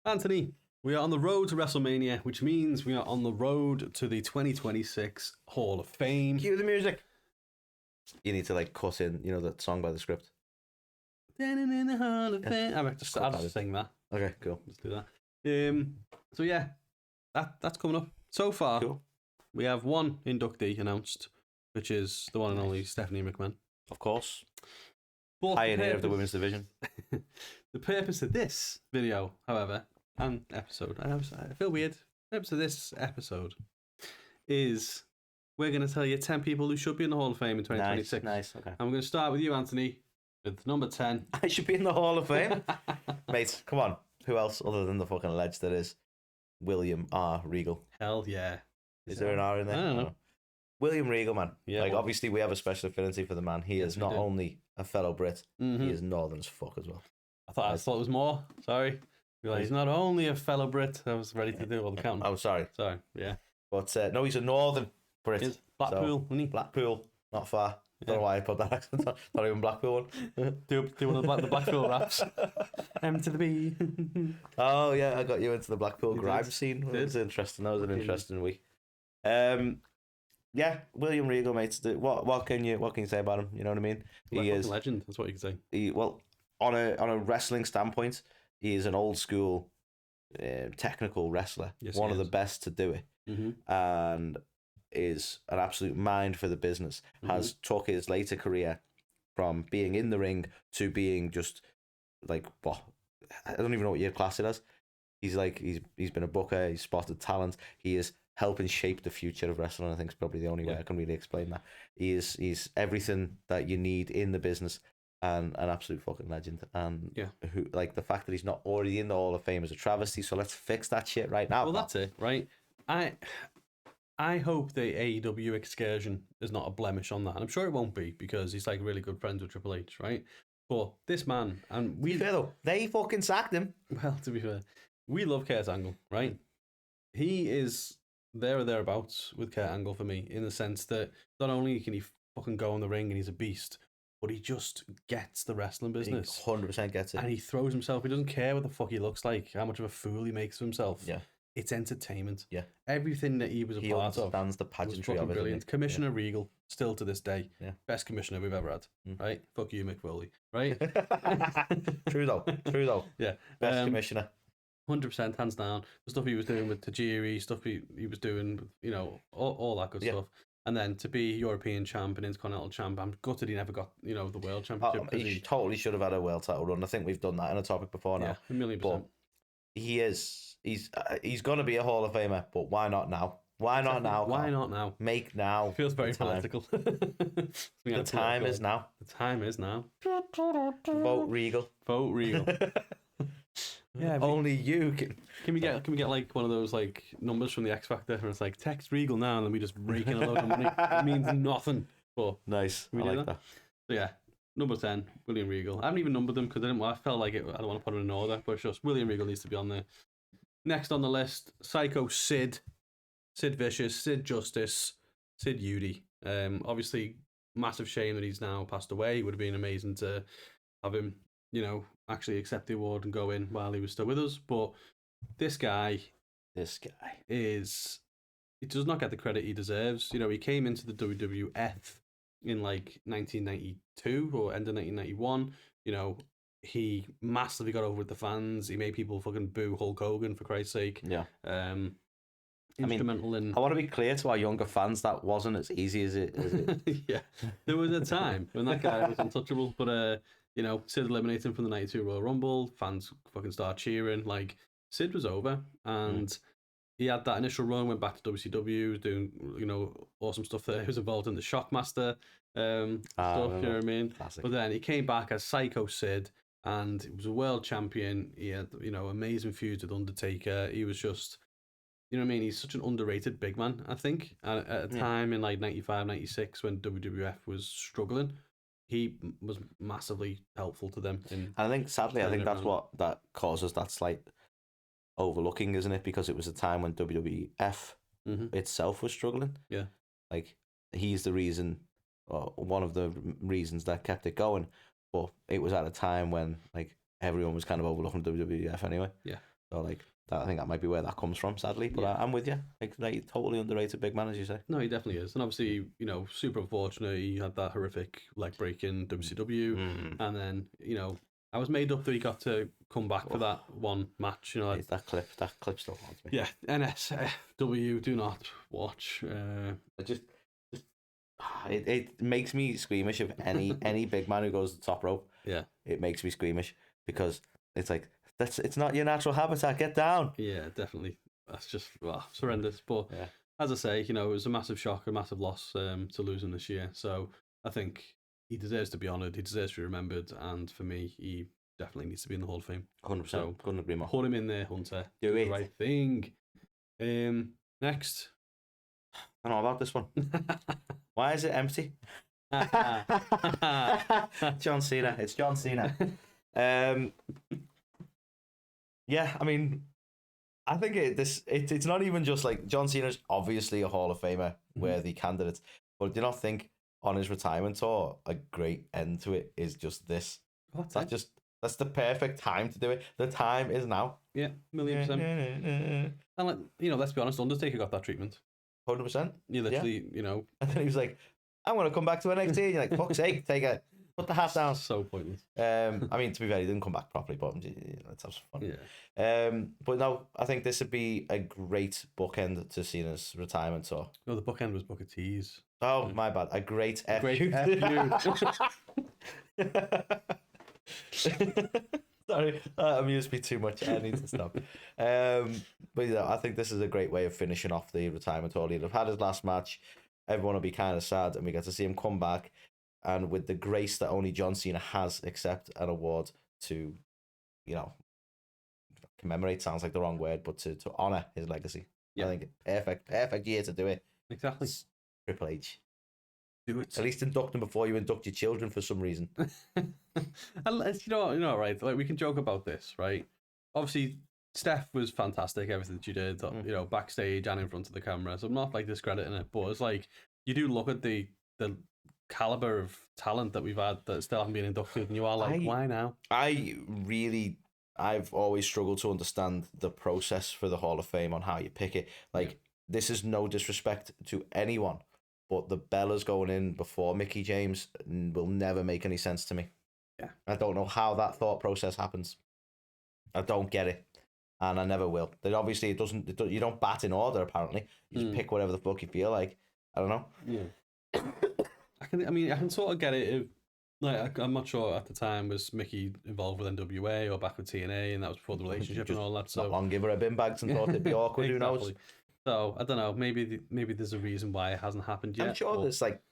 Anthony, we are on the road to WrestleMania, which means we are on the road to the 2026 Hall of Fame. Cue the music. You need to like cut in, that song by the script. Standing in the Hall of Fame. I'll just sing that. Okay, cool. Let's do that. So yeah, that's coming up. So far, Cool. We have one inductee announced, which is the one and only Stephanie McMahon. Of course. But Pioneer of the women's division. The purpose of this video, however, and episode, I feel weird. The purpose of this episode is we're going to tell you 10 people who should be in the Hall of Fame in 2026. Nice, okay. And we're going to start with you, Anthony, with number 10. I should be in the Hall of Fame? Mate, come on. Who else other than the fucking ledge that is William R. Regal? Hell yeah. Is there an R in there? I don't know. William Regal, man. Yeah, obviously we have a special affinity for the man. He is not only a fellow Brit, he is northern as fuck as well. I thought it was more. Sorry. He's not only a fellow Brit. I was ready to do all the counting. Oh, sorry. Sorry, yeah. But no, he's a northern Brit. He's Blackpool, isn't he? Blackpool, not far. Don't know why I put that accent. Not even Blackpool one. do one of the Blackpool raps. M to the B. Oh yeah, I got you into the Blackpool grime scene. That was interesting. That was an interesting week. Yeah, William Regal, mate. What can you say about him? You know what I mean? He is a legend. That's what you can say. On a wrestling standpoint, he is an old school, technical wrestler. Yes, one of the best to do it, and is an absolute mind for the business. Has took his later career from being in the ring to being just like, well, I don't even know what you'd class it as. He's been a booker. He's spotted talent. He is helping shape the future of wrestling. I think is probably the only way I can really explain that. He's everything that you need in the business and an absolute fucking legend. And who, like, the fact that he's not already in the Hall of Fame is a travesty. So let's fix that shit right now. Well, that's it, right? I hope the AEW excursion is not a blemish on that. And I'm sure it won't be because he's like really good friends with Triple H, right? But this man, and we... To be fair though, they fucking sacked him. Well, to be fair, we love Kurt Angle, right? He is there or thereabouts with Kurt Angle for me, in the sense that not only can he fucking go in the ring and he's a beast, but he just gets the wrestling business. He 100% gets it. And he throws himself. He doesn't care what the fuck he looks like, how much of a fool he makes of himself. Yeah. It's entertainment. Yeah. Everything that he was a part of. He understands the pageantry of it. Brilliant. Commissioner Regal, still to this day, best commissioner we've ever had. Right? Fuck you, Mick Foley. Right? True though. Yeah. Best commissioner. 100%, hands down. The stuff he was doing with Tajiri, stuff he was doing, all that good stuff. And then to be European champ and Intercontinental champ, I'm gutted he never got, the world championship. He totally should have had a world title run. I think we've done that in a topic before now. Yeah, 1,000,000%. But he's going to be a Hall of Famer, but why not now? Why not now? Why not now? Make now. Feels very political. The time is now. The time is now. Vote Regal. Vote Regal. Yeah, only you can. Can we get like one of those like numbers from the X Factor where it's like text Regal now and then we just rake in a load of money? It means nothing. But nice. I like that. So yeah, number 10, William Regal. I haven't even numbered them because I felt like it. I don't want to put it in order, but it's just William Regal needs to be on there. Next on the list, Psycho Sid, Sid Vicious, Sid Justice, Sid Udy. Obviously, massive shame that he's now passed away. It would have been amazing to have him, actually accept the award and go in while he was still with us. But this guy he does not get the credit he deserves. He came into the WWF in like 1992 or end of 1991. He massively got over with the fans. He made people fucking boo Hulk Hogan, for Christ's sake. Yeah. Instrumental in... I want to be clear to our younger fans, that wasn't as easy as it. Yeah. There was a time when that guy was untouchable, but Sid eliminated him from the 92 Royal Rumble. Fans fucking start cheering. Like, Sid was over, and he had that initial run, went back to WCW, was doing, awesome stuff there. He was involved in the Shockmaster stuff, you know what I mean? Classic. But then he came back as Psycho Sid, and he was a world champion. He had, amazing feuds with Undertaker. He was just, he's such an underrated big man, I think. And at a time in like 95, 96, when WWF was struggling, he was massively helpful to them. And I think, sadly, that's what that causes that slight overlooking, isn't it? Because it was a time when WWF itself was struggling. Yeah. Like, he's the reason, or one of the reasons that kept it going. But it was at a time when, like, everyone was kind of overlooking WWF anyway. Yeah. So like that, I think that might be where that comes from, sadly. But I'm with you. Like totally underrated big man, as you say. No, he definitely is, and obviously, you know, super unfortunate. He had that horrific leg break in WCW, and then you know, I was made up that he got to come back for that one match. You know, like, that clip still haunts me. Yeah, NSW, do not watch. It makes me squeamish of any big man who goes to the top rope. Yeah, it makes me squeamish because it's like it's not your natural habitat. Get down. Yeah, definitely. That's just horrendous. But as I say, you know, it was a massive shock, a massive loss to lose him this year. So I think he deserves to be honoured. He deserves to be remembered. And for me, he definitely needs to be in the Hall of Fame. 100%. So couldn't agree more. Put him in there, Hunter. Do it. The right thing. Next. I don't know about this one. Why is it empty? John Cena. It's John Cena. Yeah, I mean, I think it's not even just like John Cena's obviously a Hall of Famer worthy candidate, but do you not think on his retirement tour a great end to it is just this? That's the perfect time to do it. The time is now. Yeah, 1,000,000%. And like, you know, let's be honest, Undertaker got that treatment. 100%. You literally, you know. And then he was like, I'm going to come back to NXT. And you're like, fuck's sake, put the hat down. So pointless. I mean, to be fair, he didn't come back properly, but let's have some fun. Yeah. But no, I think this would be a great bookend to Cena's retirement tour. No, the bookend was Booker T's. Oh, my bad. A great F. Sorry, that amused me too much. I need to stop. But yeah, I think this is a great way of finishing off the retirement tour. He'll have had his last match. Everyone will be kind of sad, and we get to see him come back, and with the grace that only John Cena has, accept an award to, you know, commemorate sounds like the wrong word, but to honor his legacy. Yeah. I think perfect year to do it. Exactly. It's Triple H. Do it. At least induct him before you induct your children for some reason. And you know, right? Like, we can joke about this, right? Obviously, Steph was fantastic. Everything that she did, you know, backstage and in front of the camera. So I'm not like discrediting it, but it's like you do look at the caliber of talent that we've had that still haven't been inducted, and you are like, why now? I've always struggled to understand the process for the Hall of Fame on how you pick it. Like, this is no disrespect to anyone, but the Bellas going in before Mickie James will never make any sense to me. Yeah. I don't know how that thought process happens. I don't get it. And I never will. Then obviously you don't bat in order, apparently. You just pick whatever the fuck you feel like. I don't know. Yeah. I can sort of get it if, like, I'm not sure at the time, was Mickie involved with NWA or back with TNA, and that was before the relationship and all that. So not long give her a bin bags and thought it'd be awkward. Exactly. Who knows? So I don't know. Maybe there's a reason why it hasn't happened yet. I'm sure there's, like,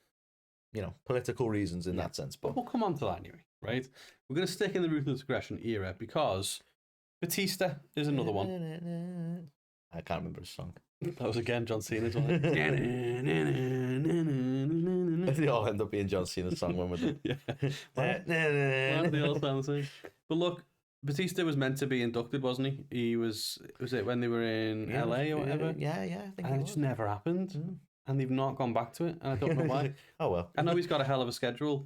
you know, political reasons in that sense. But we'll come on to that anyway, right? We're going to stick in the Ruthless Aggression era because Batista is another one. I can't remember his song. That was again John Cena's one. They all end up being John Cena's song when we're done. They all sound the same. But look, Batista was meant to be inducted, wasn't he? He was it when they were in LA or whatever? Yeah, I think and it just never happened. And they've not gone back to it, and I don't know why. Oh well. I know he's got a hell of a schedule.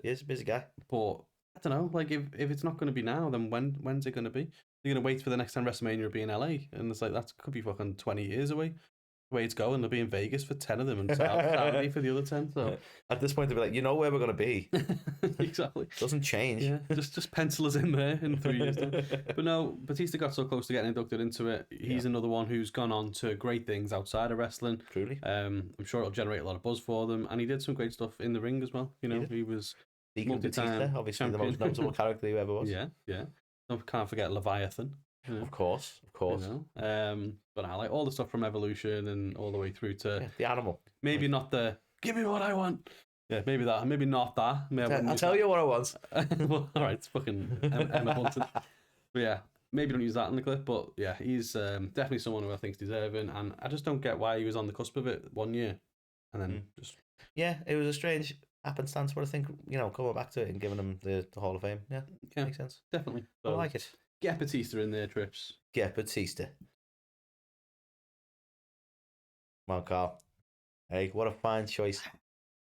He's a busy guy. But I don't know, like, if it's not going to be now, then when's it going to be? You're going to wait for the next time WrestleMania to be in LA, and it's like, that could be fucking 20 years away. The way it's going, they'll be in Vegas for 10 of them and Saturday for the other 10. So at this point, they'll be like, you know where we're going to be. Exactly. Doesn't change. Yeah, just pencil us in there in 3 years' time. But no, Batista got so close to getting inducted into it. He's another one who's gone on to great things outside of wrestling. Truly. I'm sure it'll generate a lot of buzz for them, and he did some great stuff in the ring as well. You know, he was Batista, obviously champion. The most notable character he ever was. Yeah. Can't forget Leviathan. Yeah. Of course. You know? But I like all the stuff from Evolution and all the way through to the animal. Maybe not the give me what I want. Yeah, maybe that. Maybe not that. I'll tell you what I want. Well, all right, it's fucking Emma Bunton. But yeah, maybe don't use that in the clip. But yeah, he's definitely someone who I think's deserving, and I just don't get why he was on the cusp of it one year, and then just it was a strange happenstance. But I think, you know, coming back to it and giving him the Hall of Fame, makes sense. Definitely. So, I like it. Get Batista in there, Trips. Get Batista. Come on, Carl. Hey, what a fine choice.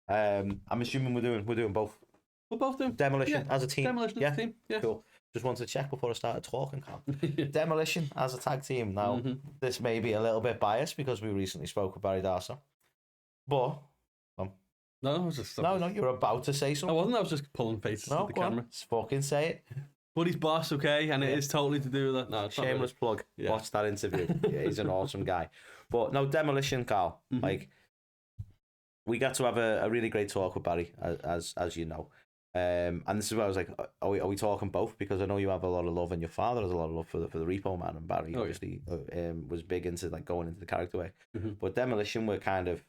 I'm assuming we're doing both. We're both doing Demolition as a team. Demolition as a team. Yeah. Cool. just wanted to check before I started talking, Carl. Demolition as a tag team. Now, this may be a little bit biased because we recently spoke with Barry Darsow. But, no, I was just... No, you're about to say something. I wasn't, I was just pulling faces to the camera. On, just fucking say it. Buddy's boss, okay? And it is totally to do with that. No, shameless plug. Yeah. Watch that interview. He's an awesome guy. But no, Demolition, Carl. Like, we got to have a really great talk with Barry, as you know. And this is where I was like, are we talking both? Because I know you have a lot of love, and your father has a lot of love for the Repo Man, and Barry obviously was big into like going into the character way. But Demolition were kind of,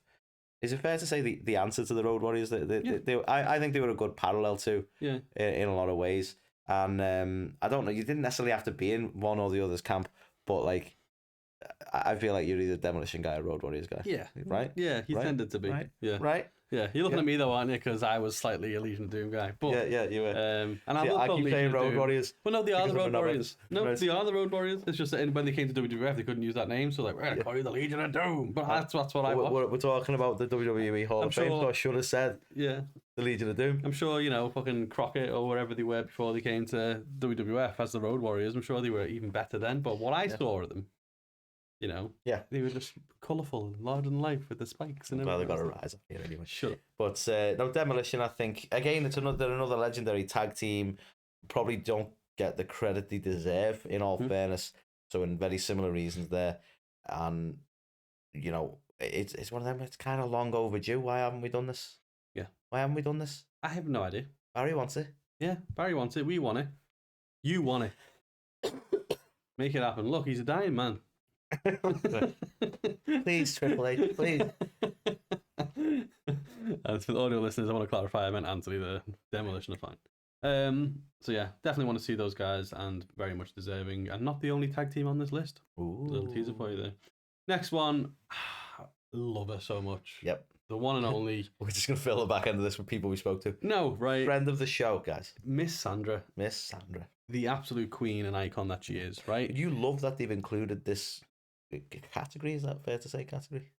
is it fair to say the answer to the Road Warriors? I think they were a good parallel to, in a lot of ways. And I don't know, you didn't necessarily have to be in one or the other's camp, but like, I feel like you're either Demolition guy or Road Warriors guy. Yeah. Right? Yeah, you tended to be. Right? Yeah. Right? Yeah, you're looking at me though, aren't you? Because I was slightly a Legion of Doom guy. But, yeah, you were. And I keep saying Road Warriors. Well, no, they are the Road Warriors. No, they are the Road Warriors. It's just that when they came to WWF, they couldn't use that name, so like, we're going to call you the Legion of Doom. But that's what I want. We're talking about the WWE Hall of Fame, so I should have said the Legion of Doom. I'm sure, fucking Crockett or wherever they were before they came to WWF as the Road Warriors, I'm sure they were even better then. But what I saw of them, they were just colourful and larger than life with the spikes and everything. Well, they've got to rise up here anyway. Sure. But no, Demolition, I think, again, it's another legendary tag team. Probably don't get the credit they deserve, in all fairness. So, in very similar reasons there. And, it's one of them, it's kind of long overdue. Why haven't we done this? Yeah. Why haven't we done this? I have no idea. Barry wants it. Yeah, Barry wants it. We want it. You want it. Make it happen. Look, he's a dying man. Please, Triple H, please. And for the audio listeners, I want to clarify, I meant Anthony, the Demolition are fine. So yeah, definitely want to see those guys, and very much deserving, and not the only tag team on this list. Ooh. Little teaser for you there. Next one, love her so much. Yep. The one and only. We're just going to fill the back end of this with people we spoke to. No, right. Friend of the show, guys. Miss Sandra. The absolute queen and icon that she is, right? You love that they've included this category, is that fair to say, category?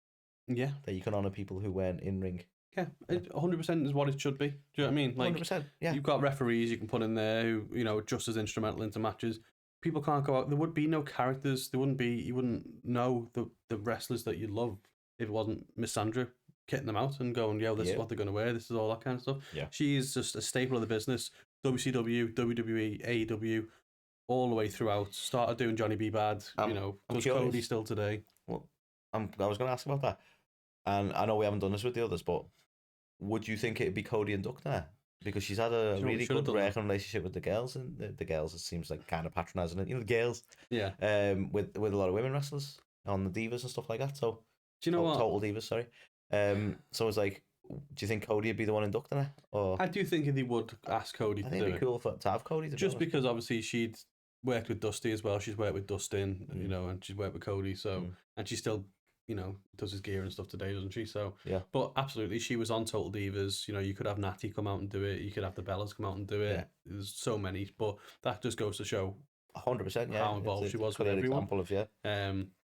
Yeah. That you can honour people who weren't in ring. Yeah, 100% is what it should be. Do you know what I mean? Like, 100%, yeah. You've got referees you can put in there who, just as instrumental into matches. People can't go out. There would be no characters. There wouldn't be, you wouldn't know the wrestlers that you love if it wasn't Miss Sandra kitting them out and going, this is what they're going to wear. This is all that kind of stuff. Yeah. She is just a staple of the business. WCW, WWE, AEW, all the way throughout. Started doing Johnny B. Bad, does Cody still today. Well, I was going to ask about that. And I know we haven't done this with the others, but would you think it'd be Cody and Duck there? Because she's had a really good working relationship with the girls, and the girls, it seems like, kind of patronising it. The girls. Yeah. With a lot of women wrestlers on the Divas and stuff like that. So, do you know what? Total Divas, sorry. So it's like, do you think Cody would be the one inducting her? Or I do think they would ask Cody to do it. I think it'd be cool to have Cody. Just because obviously she'd worked with Dusty as well. She's worked with Dustin, and she's worked with Cody. So, and she still, does his gear and stuff today, doesn't she? So, yeah. But absolutely, she was on Total Divas. You could have Natty come out and do it. You could have the Bellas come out and do it. Yeah. There's so many, but that just goes to show 100%. Yeah, how involved she was with everyone. Example of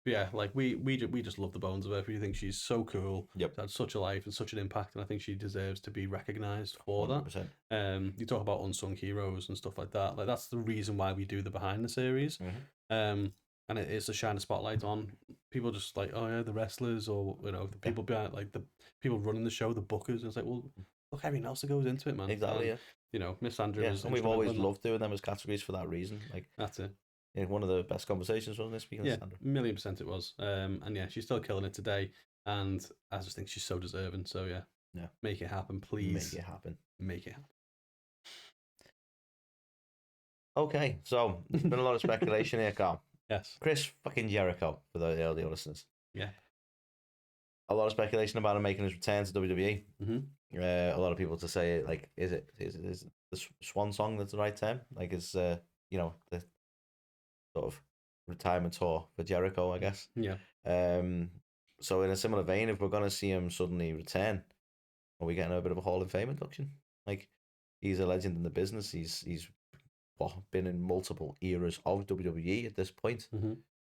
But yeah, like we just love the bones of her. We think she's so cool. Yep. She's had such a life and such an impact, and I think she deserves to be recognised for 100%. that. You talk about unsung heroes and stuff like that. Like, that's the reason why we do the behind the series. And it is to shine a spotlight on people, just like, oh yeah, the wrestlers, or the people behind, like the people running the show, the bookers. And it's like, well, look everything else that goes into it, man. Exactly. Miss Sandra. Yeah, and we've always loved doing them as categories for that reason. Like, that's it. Yeah, one of the best conversations, wasn't it? Speaking of Sandra. 1,000,000% it was. And yeah, she's still killing it today. And I just think she's so deserving. So yeah, make it happen, please. Make it happen. Okay, so there's been a lot of speculation here, Carl. Yes. Chris fucking Jericho, for the earlier listeners. Yeah. A lot of speculation about him making his return to WWE. A lot of people to say, like, is it the swan song that's the right term? Like, is the sort of retirement tour for Jericho, I guess. Yeah. So in a similar vein, if we're gonna see him suddenly return, are we getting a bit of a Hall of Fame induction? Like, he's a legend in the business. He's been in multiple eras of WWE at this point.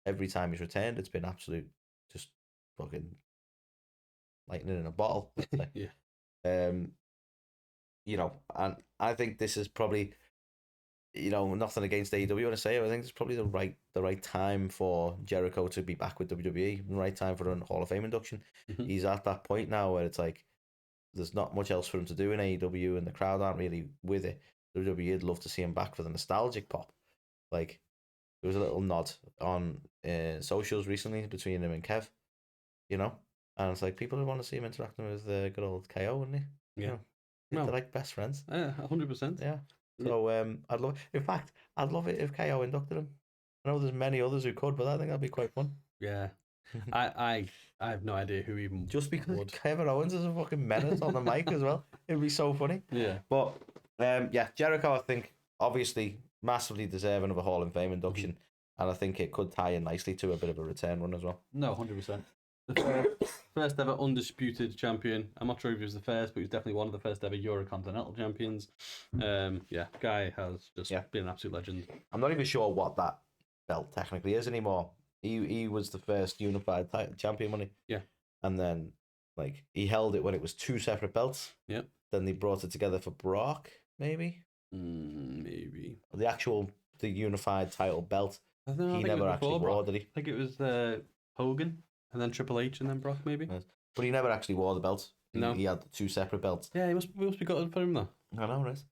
Every time he's returned, it's been absolute, just fucking lightning in a bottle. Yeah. And I think this is probably, you know, nothing against AEW, I say, I think it's probably the right time for Jericho to be back with WWE, the right time for a Hall of Fame induction. He's at that point now where it's like there's not much else for him to do in AEW, and the crowd aren't really with it. WWE'd love to see him back for the nostalgic pop. Like, there was a little nod on socials recently between him and Kev, you know, and it's like people want to see him interacting with good old KO, wouldn't he? Yeah, you know, they're like best friends. Yeah, 100%. Yeah. So I'd love. In fact, I'd love it if KO inducted him. I know there's many others who could, but I think that'd be quite fun. Yeah. I have no idea who even just because would. Kevin Owens is a fucking menace on the mic as well. It'd be so funny. Yeah. But yeah, Jericho, I think obviously massively deserving of a Hall of Fame induction, and I think it could tie in nicely to a bit of a return run as well. No, 100%. The first ever undisputed champion. I'm not sure if he was the first, but he was definitely one of the first ever Eurocontinental champions. Yeah, guy has just been an absolute legend. I'm not even sure what that belt technically is anymore. He was the first unified champion, wasn't he? Yeah. And then, like, he held it when it was 2 separate belts. Yep. Then they brought it together for Brock, maybe? Maybe. The unified title belt. He never actually wore, did he? I think it was Hogan, and then Triple H, and then Brock, maybe. Yes. But he never actually wore the belt. No. He had the 2 separate belts. Yeah, he must be gutted for him, though. I know, right?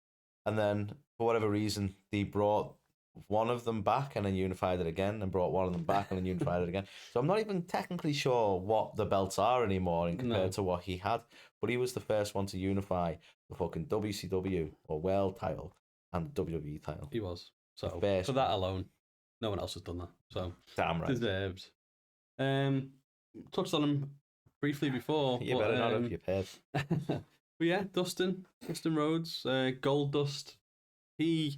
And then, for whatever reason, they brought one of them back and then unified it again, and brought one of them back and then unified it again. So I'm not even technically sure what the belts are anymore in compared to what he had. But he was the first one to unify the fucking WCW or World title and the WWE title. He was. So for that alone, no one else has done that. So damn right. Deserves. Touched on him briefly before. You better not have, you've heard. But yeah, Dustin Rhodes, Gold Dust. He's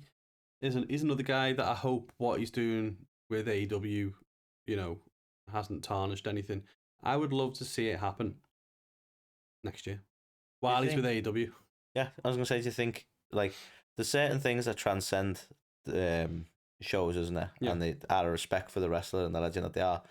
another guy that I hope what he's doing with AEW, you know, hasn't tarnished anything. I would love to see it happen next year while he's with AEW. Yeah, I was gonna say, do you think like there's certain things that transcend shows, isn't there? Yeah. And they out of respect for the wrestler and the legend that they are.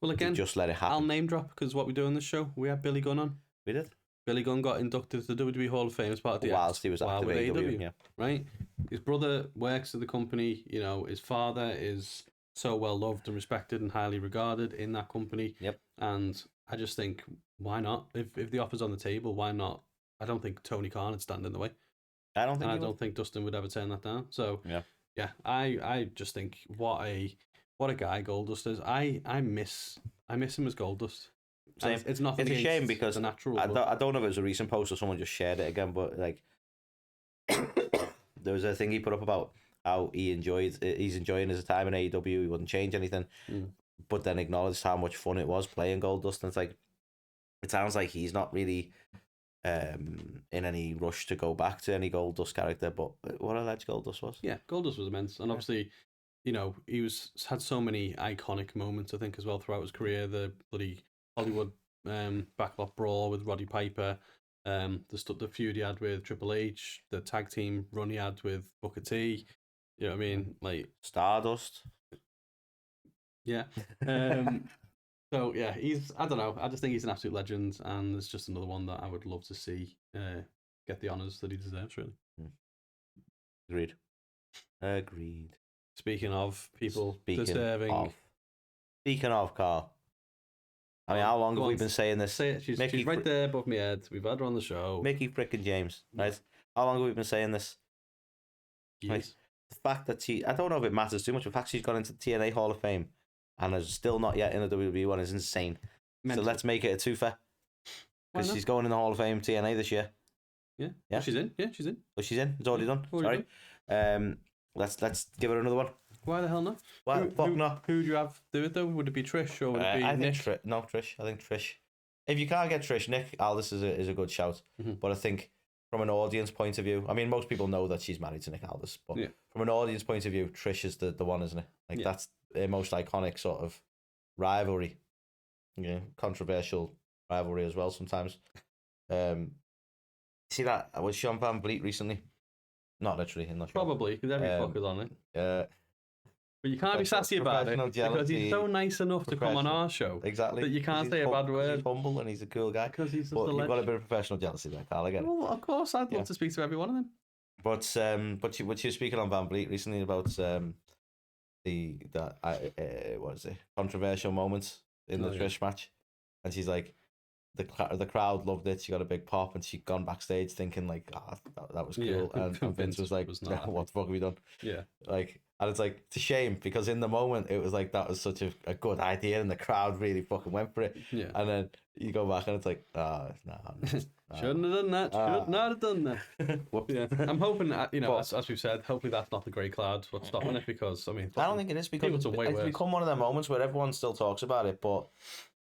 Well, again, just let it happen. I'll name drop because what we do on this show, we had Billy Gunn on. We did. Billy Gunn got inducted to the WWE Hall of Fame as part of the whilst he was active with AEW, yeah. Right? His brother works at the company. You know, his father is so well loved and respected and highly regarded in that company. Yep. And I just think, why not? If the offer's on the table, why not? I don't think Tony Khan would stand in the way. I don't think Dustin would ever turn that down. So yeah, I just think what a guy Goldust is. I miss him as Goldust. It's nothing. It's a shame because the natural. I don't know if it was a recent post or someone just shared it again, but like there was a thing he put up about how he's enjoying his time in AEW. He wouldn't change anything, but then acknowledged how much fun it was playing Goldust. And it's like it sounds like he's not really in any rush to go back to any Goldust character. But what a ledge Goldust was. Yeah, Goldust was immense, and obviously, you know, he had so many iconic moments. I think as well throughout his career, the bloody Hollywood backlot brawl with Roddy Piper, the feud he had with Triple H, the tag team run he had with Booker T. You know what I mean? Like Stardust. Yeah. So yeah, I don't know. I just think he's an absolute legend, and it's just another one that I would love to see get the honours that he deserves. Really. Agreed. Speaking of people deserving. Speaking of, Carl. I mean, how long have we been saying this? Say it. She's right there above my head. We've had her on the show. Mickie frickin' James, right? How long have we been saying this? Years. Right? The fact that I don't know if it matters too much. The fact she's gone into the TNA Hall of Fame and is still not yet in the WWE one is insane. Mental. So let's make it a twofer. Because she's going in the Hall of Fame TNA this year. Yeah. Yeah. She's in. Yeah, she's in. Oh, she's in. It's already done. Sorry. Let's give her another one. Why the hell not? Why the fuck not? Who would you have do it though? Would it be Trish or would it be Nick? Trish. I think Trish. If you can't get Trish, Nick Aldis is a good shout. Mm-hmm. But I think from an audience point of view, I mean, most people know that she's married to Nick Aldis, but from an audience point of view, Trish is the one, isn't it? Like that's the most iconic sort of rivalry. You know, controversial rivalry as well sometimes. See that? I was Sean Van Vliet recently. Not literally, I'm not sure. Probably, because every fucker's on it. But you can't be sassy about it because he's so nice enough to come on our show. Exactly. That you can't say a bad word. He's humble and he's a cool guy. Because he's but you've got a bit of professional jealousy there, Carl. I get it. Well, of course, I'd love to speak to every one of them. But she was speaking on Van Vliet recently about what is it, controversial moments in the Trish match, and she's like, the crowd loved it. She got a big pop, and she'd gone backstage thinking like, that was cool, and Vince was like, what the fuck have we done? Yeah, like, and it's like, it's a shame because in the moment it was like that was such a good idea, and the crowd really fucking went for it. Yeah, and then you go back and it's like, no. Shouldn't have done that. Should not have done that. Yeah, I'm hoping, as we've said, hopefully that's not the grey cloud what's stopping it, because I mean, I don't think it is, because it's become one of them moments where everyone still talks about it, but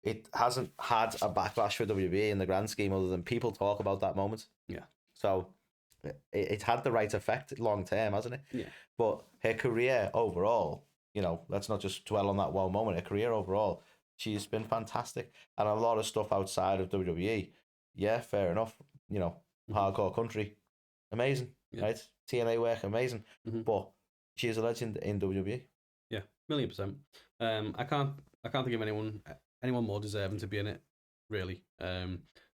it hasn't had a backlash for WWE in the grand scheme other than people talk about that moment. Yeah. So it's had the right effect long term, hasn't it? Yeah. But her career overall, let's not just dwell on that one moment. Her career overall, she's been fantastic, and a lot of stuff outside of WWE. Yeah, fair enough. Hardcore country, amazing, right? TNA work, amazing. But she is a legend in WWE. Yeah, 1,000,000%. I can't think of anyone more deserving to be in it, really.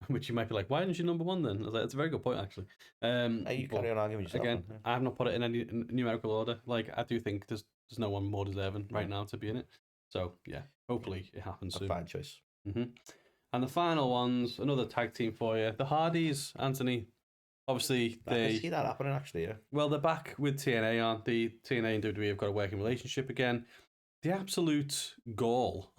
Which you might be like, why didn't you number one then? I was like, that's a very good point, actually. You carry on arguing yourself. Again, I have not put it in any numerical order. Like, I do think there's no one more deserving right now to be in it. So yeah, hopefully it happens soon. Fine choice. And the final one's another tag team for you, the Hardys, Anthony. Obviously, I can see that happening, actually. Yeah. Well, they're back with TNA, aren't they? TNA and WWE have got a working relationship again. The absolute gall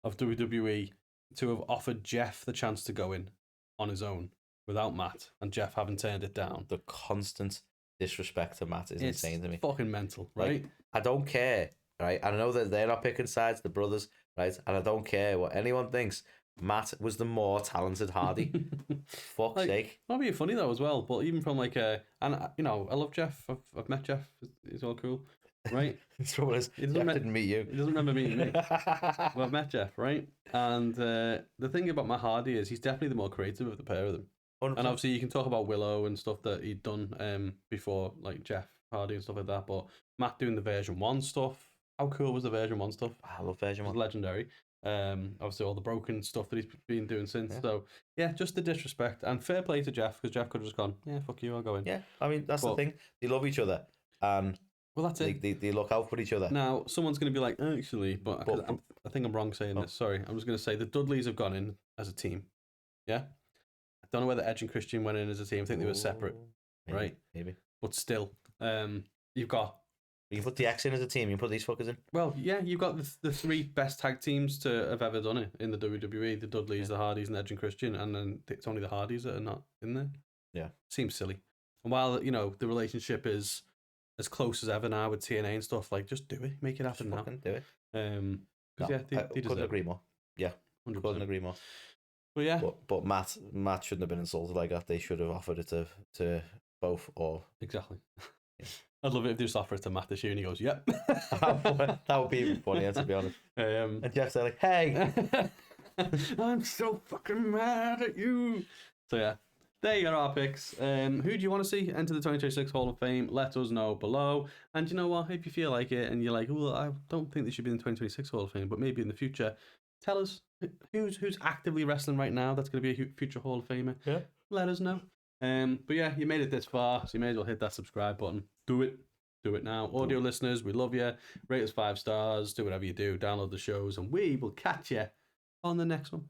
of WWE to have offered Jeff the chance to go in on his own without Matt, and Jeff having turned it down. The constant disrespect to Matt is insane to me. Fucking mental, right? Like, I don't care, right? I know that they're not picking sides, the brothers, right? And I don't care what anyone thinks. Matt was the more talented Hardy. Fuck's sake. That'd be funny though as well. But even from like I love Jeff. I've met Jeff. He's all cool, right? The trouble is, Jeff didn't meet you. He doesn't remember meeting me. But I've met Jeff, right? And the thing about Matt Hardy is he's definitely the more creative of the pair of them. 100%. And obviously you can talk about Willow and stuff that he'd done before, like Jeff Hardy and stuff like that. But Matt doing the version 1 stuff. How cool was the version 1 stuff? I love version 1. Legendary. Obviously all the broken stuff that he's been doing since. So yeah, just the disrespect, and fair play to Jeff, because Jeff could have just gone, yeah, fuck you, I'll go in. Yeah, I mean that's the thing. They love each other, and well, that's it. They look out for each other. Now someone's going to be like, actually, but I think I'm wrong saying this. Sorry, I'm just going to say the Dudleys have gone in as a team. Yeah, I don't know whether Edge and Christian went in as a team. I think they were separate, right? Maybe, but still, you've got. You can put the X in as a team. You can put these fuckers in. Well, yeah, you've got the 3 best tag teams to have ever done it in the WWE: the Dudleys, the Hardys, and Edge and Christian. And then it's only the Hardys that are not in there. Yeah, seems silly. And while the relationship is as close as ever now with TNA and stuff, like just do it, make it happen now. Do it. They couldn't agree more. Yeah, 100%. Couldn't agree more. But yeah, but Matt shouldn't have been insulted like that. They should have offered it to both, or exactly. Yeah. I'd love it if they just offer it to Matt this year and he goes, yep. That would be even funnier, to be honest. And Jeff's like, hey, I'm so fucking mad at you. So yeah, there you are, our picks. Who do you want to see enter the 2026 Hall of Fame? Let us know below. And you know what? If you feel like it and you're like, well, I don't think they should be in the 2026 Hall of Fame, but maybe in the future, tell us who's actively wrestling right now that's going to be a future Hall of Famer. Yeah. Let us know. But yeah, you made it this far, so you may as well hit that subscribe button. Do it now. Audio listeners, we love you. Rate us 5 stars. Do whatever you do. Download the shows, and we will catch you on the next one.